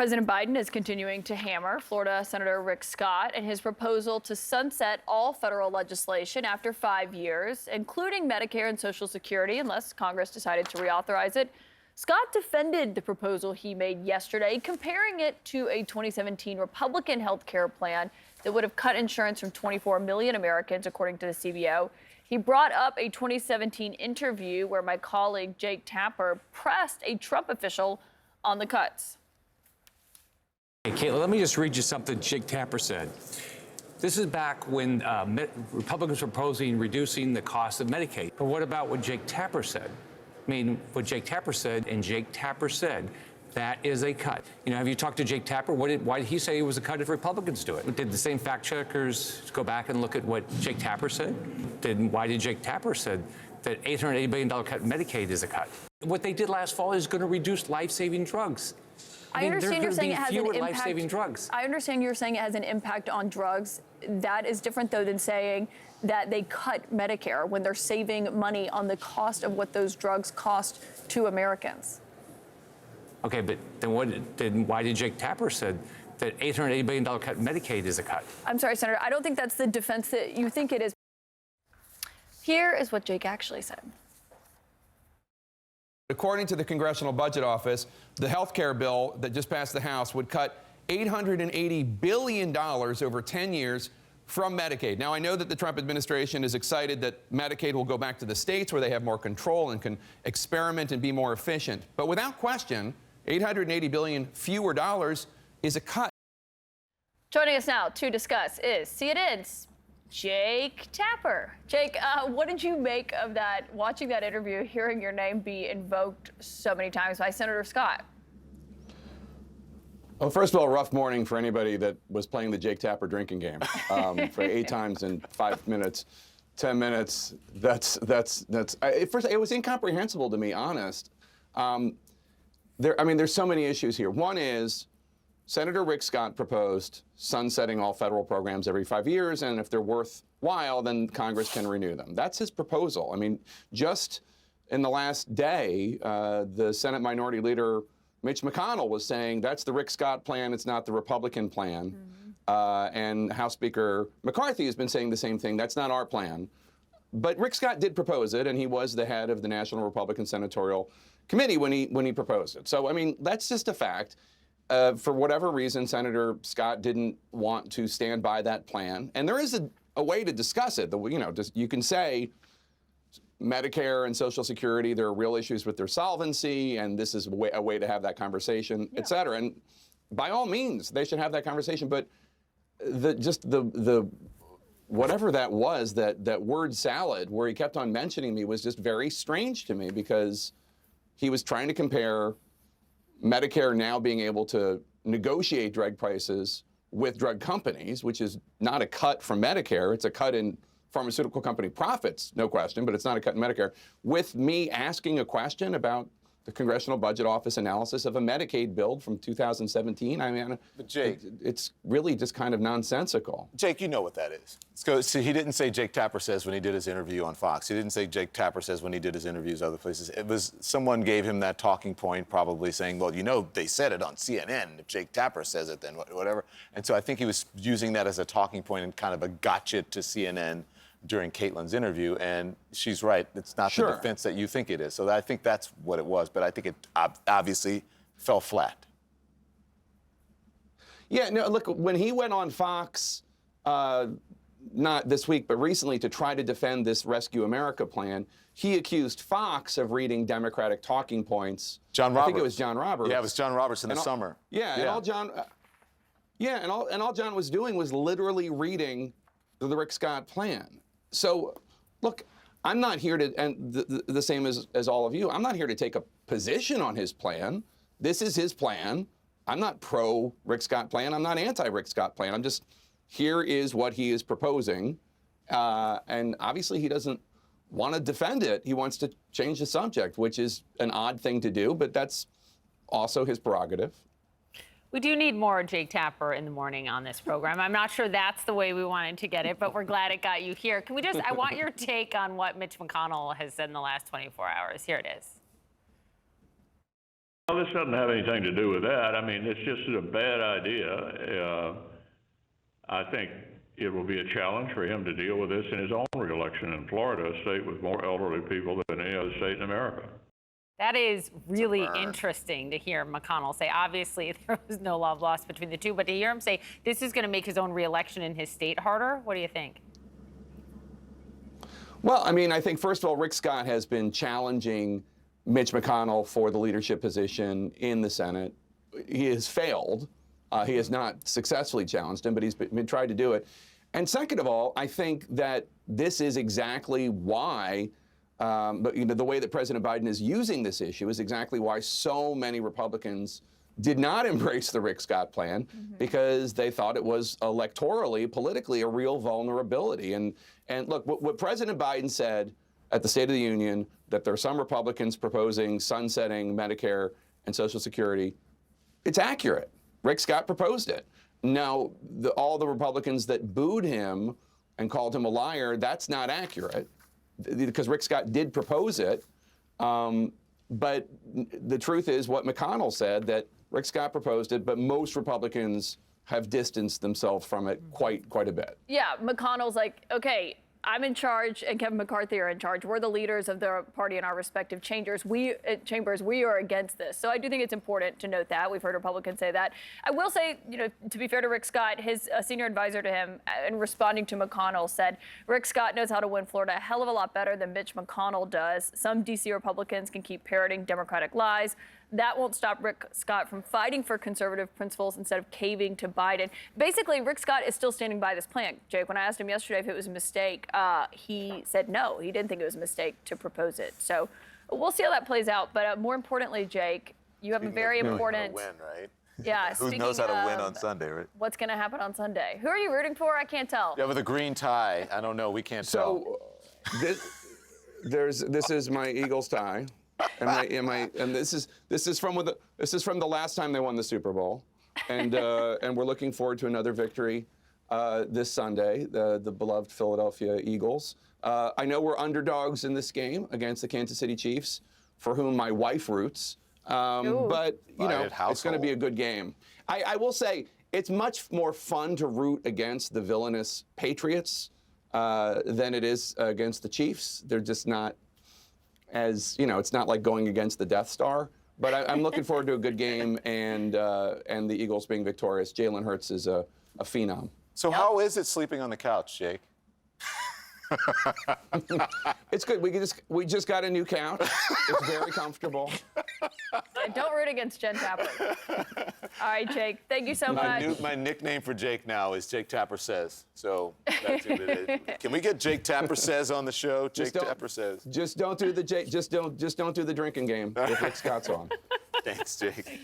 President Biden is continuing to hammer Florida Senator Rick Scott and his proposal to sunset all federal legislation after 5 years, including Medicare and Social Security, unless Congress decided to reauthorize it. Scott defended the proposal he made yesterday, comparing it to a 2017 Republican health care plan that would have cut insurance from 24 million Americans, according to the CBO. He brought up a 2017 interview where my colleague Jake Tapper pressed a Trump official on the cuts. Hey, Caitlin, let me just read you something Jake Tapper said. This is back when Republicans were proposing reducing the cost of Medicaid. But what about what Jake Tapper said? I mean, what Jake Tapper said, and Jake Tapper said, that is a cut. You know, have you talked to Jake Tapper? Why did he say it was a cut if Republicans do it? Did the same fact checkers go back and look at what Jake Tapper said? Why did Jake Tapper said that $880 billion cut in Medicaid is a cut? What they did last fall is going to reduce life-saving drugs. I understand you're saying it has an impact. Life-saving drugs. I understand you're saying it has an impact on drugs. That is different, though, than saying that they cut Medicare when they're saving money on the cost of what those drugs cost to Americans. Okay, but then why did Jake Tapper said that $880 billion cut in Medicaid is a cut? I'm sorry, Senator. I don't think that's the defense that you think it is. Here is what Jake actually said. According to the Congressional Budget Office, the health care bill that just passed the House would cut $880 billion over 10 years from Medicaid. Now, I know that the Trump administration is excited that Medicaid will go back to the states where they have more control and can experiment and be more efficient. But without question, $880 billion fewer dollars is a cut. Joining us now to discuss is CNN's Jake Tapper. Jake, what did you make of that, watching that interview, hearing your name be invoked so many times by Senator Scott? Well, first of all, rough morning for anybody that was playing the Jake Tapper drinking game for 8 times in 5 minutes, 10 minutes. First, it was incomprehensible to me, honest. There's so many issues here. One is Senator Rick Scott proposed sunsetting all federal programs every 5 years, and if they're worthwhile, then Congress can renew them. That's his proposal. I mean, just in the last day, the Senate Minority Leader Mitch McConnell was saying that's the Rick Scott plan, it's not the Republican plan. And House Speaker McCarthy has been saying the same thing, that's not our plan. But Rick Scott did propose it, and he was the head of the National Republican Senatorial Committee when he proposed it. So, I mean, that's just a fact. For whatever reason, Senator Scott didn't want to stand by that plan. And there is a way to discuss it. You can say Medicare and Social Security, there are real issues with their solvency, and this is a way to have that conversation, et cetera. And by all means, they should have that conversation. But the whatever that was, that word salad where he kept on mentioning me was just very strange to me, because he was trying to compare Medicare now being able to negotiate drug prices with drug companies, which is not a cut from Medicare. It's a cut in pharmaceutical company profits, no question, but it's not a cut in Medicare. With me asking a question about the Congressional Budget Office analysis of a Medicaid bill from 2017, I mean, but Jake, it's really just kind of nonsensical. Jake, you know what that is. See, he didn't say Jake Tapper says when he did his interview on Fox. He didn't say Jake Tapper says when he did his interviews other places. It was someone gave him that talking point, probably saying, well, you know, they said it on CNN. If Jake Tapper says it, then whatever. And so I think he was using that as a talking point and kind of a gotcha to CNN during Caitlin's interview, and she's right. It's not the defense that you think it is. So I think that's what it was, but I think it obviously fell flat. Yeah, no, look, when he went on Fox, not this week, but recently, to try to defend this Rescue America plan, he accused Fox of reading Democratic talking points. John Roberts. I think it was John Roberts. Yeah, it was John Roberts in the summer. Yeah, and all John... and all John was doing was literally reading the Rick Scott plan. So, look, I'm not here to, and the same as all of you, I'm not here to take a position on his plan. This is his plan. I'm not pro Rick Scott plan. I'm not anti Rick Scott plan. I'm just, here is what he is proposing. And obviously he doesn't want to defend it. He wants to change the subject, which is an odd thing to do, but that's also his prerogative. We do need more Jake Tapper in the morning on this program. I'm not sure that's the way we wanted to get it, but we're glad it got you here. Can we just, I want your take on what Mitch McConnell has said in the last 24 hours. Here it is. Well, this doesn't have anything to do with that. I mean, it's just a bad idea. I think it will be a challenge for him to deal with this in his own reelection in Florida, a state with more elderly people than any other state in America. That is really interesting to hear McConnell say. Obviously, there was no love lost between the two, but to hear him say this is going to make his own reelection in his state harder, what do you think? Well, I mean, I think, first of all, Rick Scott has been challenging Mitch McConnell for the leadership position in the Senate. He has failed. He has not successfully challenged him, but he's been tried to do it. And second of all, I think that this is exactly why, but the way that President Biden is using this issue is exactly why so many Republicans did not embrace the Rick Scott plan, because they thought it was electorally, politically, a real vulnerability. And look, what President Biden said at the State of the Union, that there are some Republicans proposing sunsetting Medicare and Social Security, it's accurate. Rick Scott proposed it. Now, all the Republicans that booed him and called him a liar, that's not accurate, because Rick Scott did propose it. But the truth is what McConnell said, that Rick Scott proposed it, but most Republicans have distanced themselves from it quite a bit. Yeah, McConnell's like, okay, I'm in charge and Kevin McCarthy are in charge. We're the leaders of the party in our respective chambers. We are against this. So I do think it's important to note that. We've heard Republicans say that. I will say, to be fair to Rick Scott, his senior advisor to him, in responding to McConnell, said Rick Scott knows how to win Florida a hell of a lot better than Mitch McConnell does. Some D.C. Republicans can keep parroting Democratic lies. That won't stop Rick Scott from fighting for conservative principles instead of caving to Biden. Basically, Rick Scott is still standing by this plan. Jake, when I asked him yesterday if it was a mistake, he said no. He didn't think it was a mistake to propose it. So we'll see how that plays out. But more importantly, Jake, you have a very important win, right? Yeah. Who knows how to win on Sunday, right? What's going to happen on Sunday? Who are you rooting for? I can't tell. Yeah, with a green tie. I don't know. We can't tell. So this is my Eagles tie. And this is from the last time they won the Super Bowl, and we're looking forward to another victory this Sunday. The beloved Philadelphia Eagles. I know we're underdogs in this game against the Kansas City Chiefs, for whom my wife roots. But it's going to be a good game. I will say it's much more fun to root against the villainous Patriots than it is against the Chiefs. They're just not. It's not like going against the Death Star, but I'm looking forward to a good game and the Eagles being victorious. Jalen Hurts is a phenom. So how is it sleeping on the couch, Jake? It's good. We just got a new couch. It's very comfortable. Don't root against Jen Tapper. All right, Jake. Thank you so much. My nickname for Jake now is Jake Tapper Says. So that's what it is. Can we get Jake Tapper Says on the show? Jake Tapper Says. Just don't do the drinking game if Rick Scott's on. Thanks, Jake.